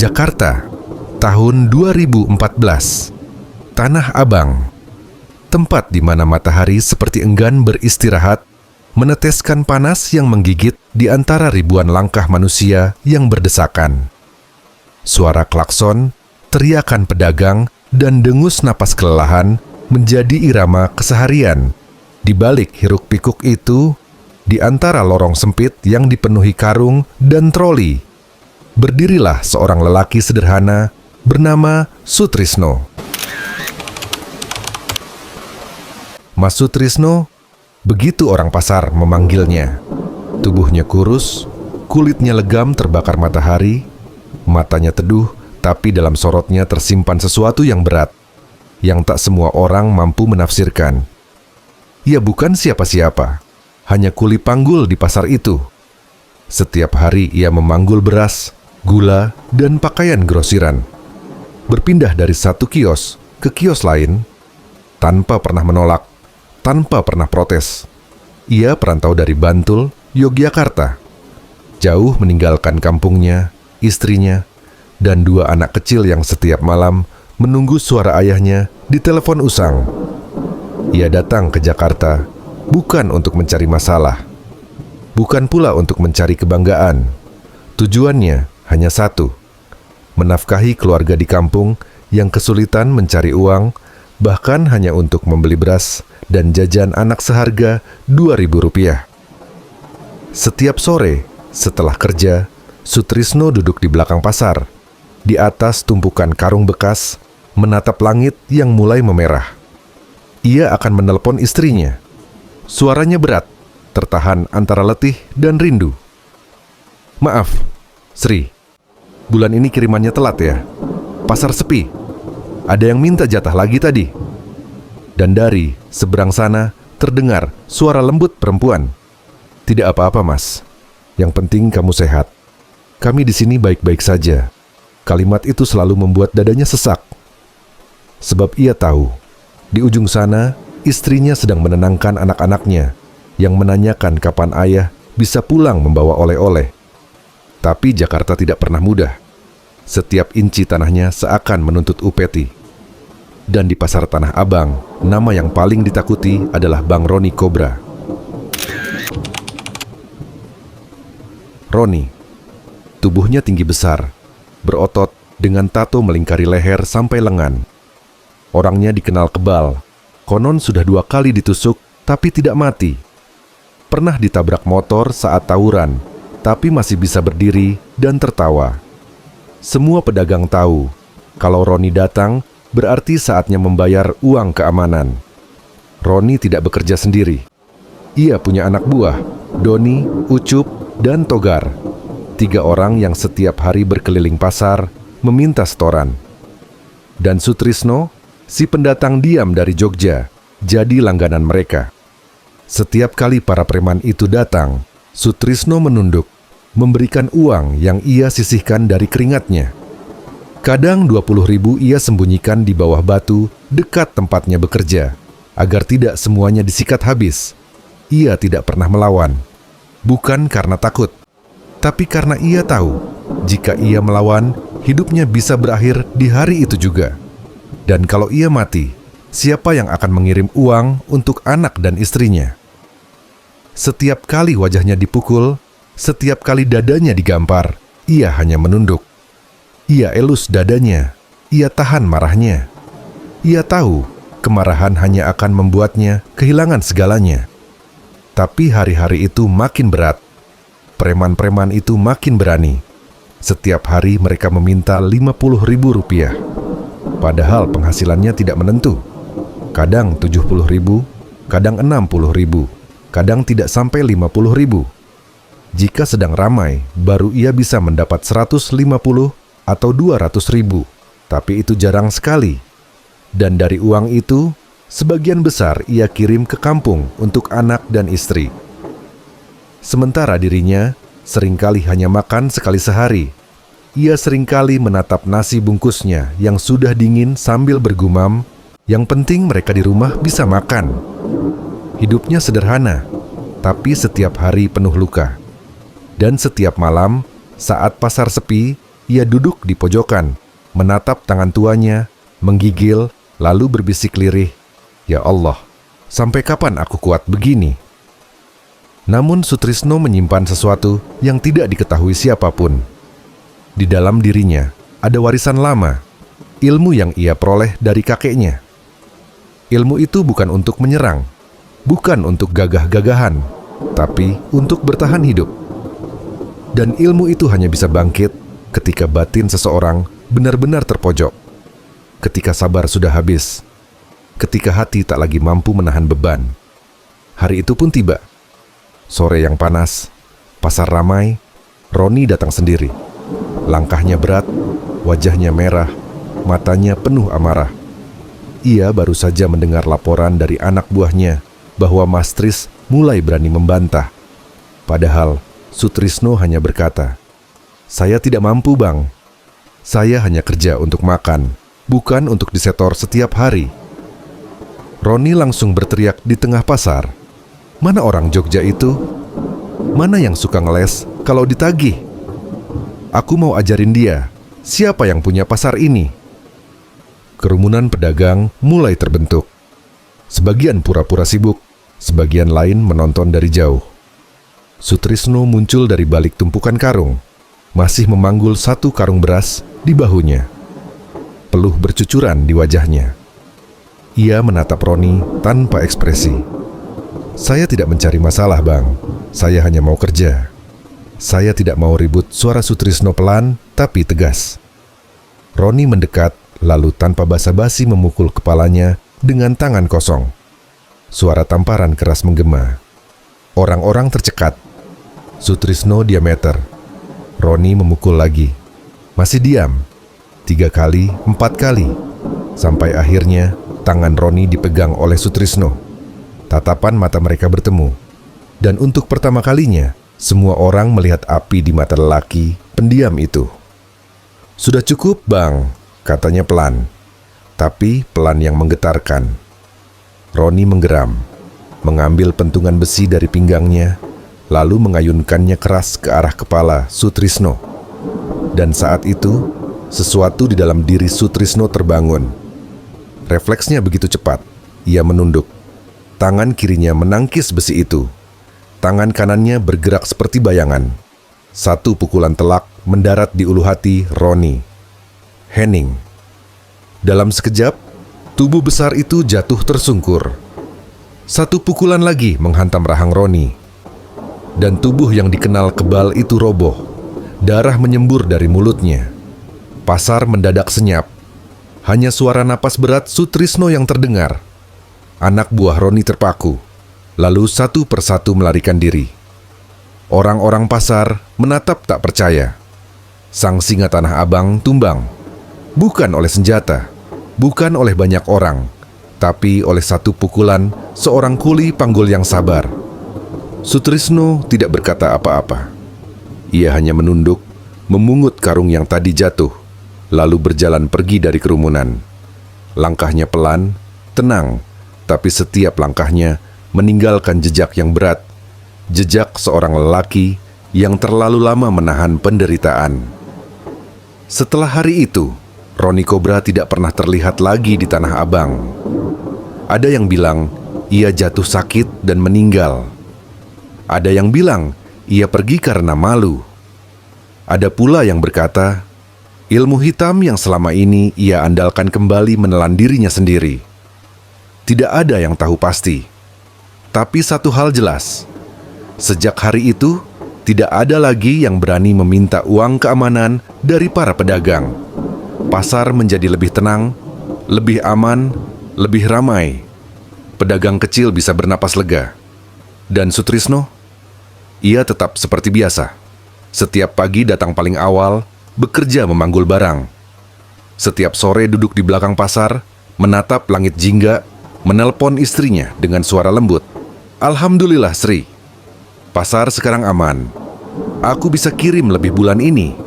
Jakarta, tahun 2014. Tanah Abang, tempat di mana matahari seperti enggan beristirahat, meneteskan panas yang menggigit di antara ribuan langkah manusia yang berdesakan. Suara klakson, teriakan pedagang, dan dengus napas kelelahan menjadi irama keseharian. Di balik hiruk-pikuk itu, di antara lorong sempit yang dipenuhi karung dan troli, berdirilah seorang lelaki sederhana bernama Sutrisno. Mas Sutrisno, begitu orang pasar memanggilnya. Tubuhnya kurus, kulitnya legam terbakar matahari, matanya teduh, tapi dalam sorotnya tersimpan sesuatu yang berat, yang tak semua orang mampu menafsirkan. Ia bukan siapa-siapa, hanya kuli panggul di pasar itu. Setiap hari ia memanggul beras, gula, dan pakaian grosiran. Berpindah dari satu kios ke kios lain, tanpa pernah menolak, tanpa pernah protes. Ia perantau dari Bantul, Yogyakarta. Jauh meninggalkan kampungnya, istrinya, dan dua anak kecil yang setiap malam menunggu suara ayahnya di telepon usang. Ia datang ke Jakarta bukan untuk mencari masalah, bukan pula untuk mencari kebanggaan. Tujuannya hanya satu, menafkahi keluarga di kampung yang kesulitan mencari uang, bahkan hanya untuk membeli beras dan jajan anak seharga Rp2.000. Setiap sore, setelah kerja, Sutrisno duduk di belakang pasar, di atas tumpukan karung bekas, menatap langit yang mulai memerah. Ia akan menelpon istrinya. Suaranya berat, tertahan antara letih dan rindu. "Maaf, Sri, bulan ini kirimannya telat ya. Pasar sepi. Ada yang minta jatah lagi tadi." Dan dari seberang sana terdengar suara lembut perempuan. "Tidak apa-apa, Mas. Yang penting kamu sehat. Kami di sini baik-baik saja." Kalimat itu selalu membuat dadanya sesak. Sebab ia tahu, di ujung sana istrinya sedang menenangkan anak-anaknya yang menanyakan kapan ayah bisa pulang membawa oleh-oleh. Tapi Jakarta tidak pernah mudah. Setiap inci tanahnya seakan menuntut upeti. Dan di pasar Tanah Abang, nama yang paling ditakuti adalah Bang Roni Kobra. Roni, tubuhnya tinggi besar, berotot dengan tato melingkari leher sampai lengan. Orangnya dikenal kebal, konon sudah 2 kali ditusuk tapi tidak mati. Pernah ditabrak motor saat tawuran, tapi masih bisa berdiri dan tertawa. Semua pedagang tahu, kalau Roni datang, berarti saatnya membayar uang keamanan. Roni tidak bekerja sendiri. Ia punya anak buah, Doni, Ucup, dan Togar. 3 orang yang setiap hari berkeliling pasar, meminta setoran. Dan Sutrisno, si pendatang diam dari Jogja, jadi langganan mereka. Setiap kali para preman itu datang, Sutrisno menunduk, memberikan uang yang ia sisihkan dari keringatnya. Kadang 20.000 ia sembunyikan di bawah batu dekat tempatnya bekerja, agar tidak semuanya disikat habis. Ia tidak pernah melawan, bukan karena takut, tapi karena ia tahu, jika ia melawan, hidupnya bisa berakhir di hari itu juga. Dan kalau ia mati, siapa yang akan mengirim uang untuk anak dan istrinya? Setiap kali wajahnya dipukul, setiap kali dadanya digampar, ia hanya menunduk. Ia elus dadanya, ia tahan marahnya. Ia tahu kemarahan hanya akan membuatnya kehilangan segalanya. Tapi hari-hari itu makin berat. Preman-preman itu makin berani. Setiap hari mereka meminta Rp50.000. Padahal penghasilannya tidak menentu. Kadang 70.000, kadang 60.000, kadang tidak sampai 50.000. Jika sedang ramai, baru ia bisa mendapat 150 atau 200.000, tapi itu jarang sekali. Dan dari uang itu, sebagian besar ia kirim ke kampung untuk anak dan istri. Sementara dirinya seringkali hanya makan sekali sehari. Ia seringkali menatap nasi bungkusnya yang sudah dingin sambil bergumam, yang penting mereka di rumah bisa makan. Hidupnya sederhana, tapi setiap hari penuh luka. Dan setiap malam, saat pasar sepi, ia duduk di pojokan, menatap tangan tuanya, menggigil, lalu berbisik lirih, "Ya Allah, sampai kapan aku kuat begini?" Namun Sutrisno menyimpan sesuatu yang tidak diketahui siapapun. Di dalam dirinya ada warisan lama, ilmu yang ia peroleh dari kakeknya. Ilmu itu bukan untuk menyerang, bukan untuk gagah-gagahan, tapi untuk bertahan hidup. Dan ilmu itu hanya bisa bangkit ketika batin seseorang benar-benar terpojok, ketika sabar sudah habis, ketika hati tak lagi mampu menahan beban. Hari itu pun tiba. Sore yang panas, pasar ramai, Roni datang sendiri. Langkahnya berat, wajahnya merah, matanya penuh amarah. Ia baru saja mendengar laporan dari anak buahnya bahwa Mas Tris mulai berani membantah. Padahal Sutrisno hanya berkata, "Saya tidak mampu, Bang. Saya hanya kerja untuk makan, bukan untuk disetor setiap hari." Roni langsung berteriak di tengah pasar, "Mana orang Jogja itu? Mana yang suka ngeles kalau ditagih? Aku mau ajarin dia, siapa yang punya pasar ini?" Kerumunan pedagang mulai terbentuk. Sebagian pura-pura sibuk, sebagian lain menonton dari jauh. Sutrisno muncul dari balik tumpukan karung, masih memanggul satu karung beras di bahunya. Peluh bercucuran di wajahnya. Ia menatap Roni tanpa ekspresi. "Saya tidak mencari masalah, Bang. Saya hanya mau kerja." "Saya tidak mau ribut." Suara Sutrisno pelan tapi tegas. Roni mendekat, lalu tanpa basa-basi memukul kepalanya dengan tangan kosong. Suara tamparan keras menggema. Orang-orang tercekat. Sutrisno diameter. Roni memukul lagi. Masih diam. 3 kali, 4 kali. Sampai akhirnya tangan Roni dipegang oleh Sutrisno. Tatapan mata mereka bertemu. Dan untuk pertama kalinya, semua orang melihat api di mata lelaki pendiam itu. "Sudah cukup, Bang," katanya pelan. Tapi pelan yang menggetarkan. Roni menggeram, mengambil pentungan besi dari pinggangnya, lalu mengayunkannya keras ke arah kepala Sutrisno. Dan saat itu, sesuatu di dalam diri Sutrisno terbangun. Refleksnya begitu cepat, ia menunduk. Tangan kirinya menangkis besi itu. Tangan kanannya bergerak seperti bayangan. Satu pukulan telak mendarat di ulu hati Roni. Hening. Dalam sekejap, tubuh besar itu jatuh tersungkur. Satu pukulan lagi menghantam rahang Roni. Dan tubuh yang dikenal kebal itu roboh. Darah menyembur dari mulutnya. Pasar mendadak senyap. Hanya suara napas berat Sutrisno yang terdengar. Anak buah Roni terpaku. Lalu satu persatu melarikan diri. Orang-orang pasar menatap tak percaya. Sang singa Tanah Abang tumbang. Bukan oleh senjata, bukan oleh banyak orang, tapi oleh satu pukulan seorang kuli panggul yang sabar. Sutrisno tidak berkata apa-apa. Ia hanya menunduk, memungut karung yang tadi jatuh, lalu berjalan pergi dari kerumunan. Langkahnya pelan, tenang, tapi setiap langkahnya meninggalkan jejak yang berat, jejak seorang lelaki yang terlalu lama menahan penderitaan. Setelah hari itu, Roni Cobra tidak pernah terlihat lagi di Tanah Abang. Ada yang bilang ia jatuh sakit dan meninggal. Ada yang bilang ia pergi karena malu. Ada pula yang berkata, ilmu hitam yang selama ini ia andalkan kembali menelan dirinya sendiri. Tidak ada yang tahu pasti. Tapi satu hal jelas, sejak hari itu, tidak ada lagi yang berani meminta uang keamanan dari para pedagang. Pasar menjadi lebih tenang, lebih aman, lebih ramai. Pedagang kecil bisa bernapas lega. Dan Sutrisno, ia tetap seperti biasa. Setiap pagi datang paling awal, bekerja memanggul barang. Setiap sore duduk di belakang pasar, menatap langit jingga, menelpon istrinya dengan suara lembut. "Alhamdulillah, Sri. Pasar sekarang aman. Aku bisa kirim lebih bulan ini."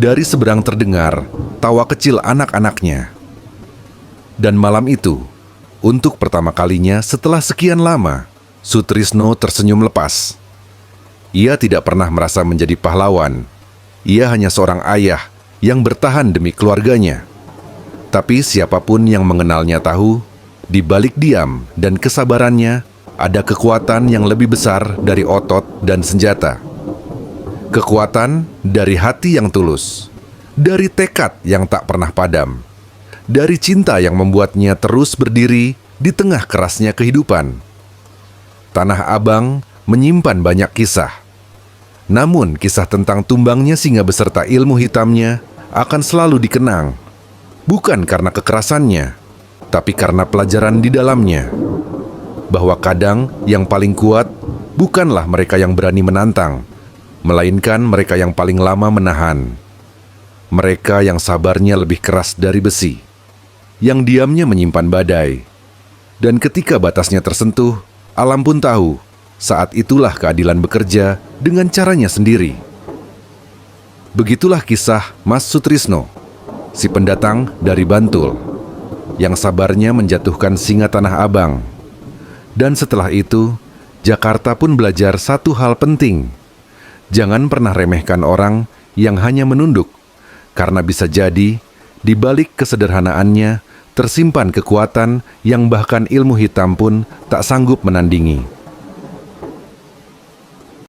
Dari seberang terdengar tawa kecil anak-anaknya. Dan malam itu, untuk pertama kalinya setelah sekian lama, Sutrisno tersenyum lepas. Ia tidak pernah merasa menjadi pahlawan. Ia hanya seorang ayah yang bertahan demi keluarganya. Tapi siapapun yang mengenalnya tahu, di balik diam dan kesabarannya, ada kekuatan yang lebih besar dari otot dan senjata. Kekuatan dari hati yang tulus, dari tekad yang tak pernah padam, dari cinta yang membuatnya terus berdiri di tengah kerasnya kehidupan. Tanah Abang menyimpan banyak kisah. Namun kisah tentang tumbangnya singa beserta ilmu hitamnya akan selalu dikenang. Bukan karena kekerasannya, tapi karena pelajaran di dalamnya. Bahwa kadang yang paling kuat bukanlah mereka yang berani menantang, melainkan mereka yang paling lama menahan. Mereka yang sabarnya lebih keras dari besi, yang diamnya menyimpan badai. Dan ketika batasnya tersentuh, alam pun tahu, saat itulah keadilan bekerja dengan caranya sendiri. Begitulah kisah Mas Sutrisno, si pendatang dari Bantul, yang sabarnya menjatuhkan singa Tanah Abang. Dan setelah itu, Jakarta pun belajar satu hal penting. Jangan pernah remehkan orang yang hanya menunduk, karena bisa jadi di balik kesederhanaannya tersimpan kekuatan yang bahkan ilmu hitam pun tak sanggup menandingi.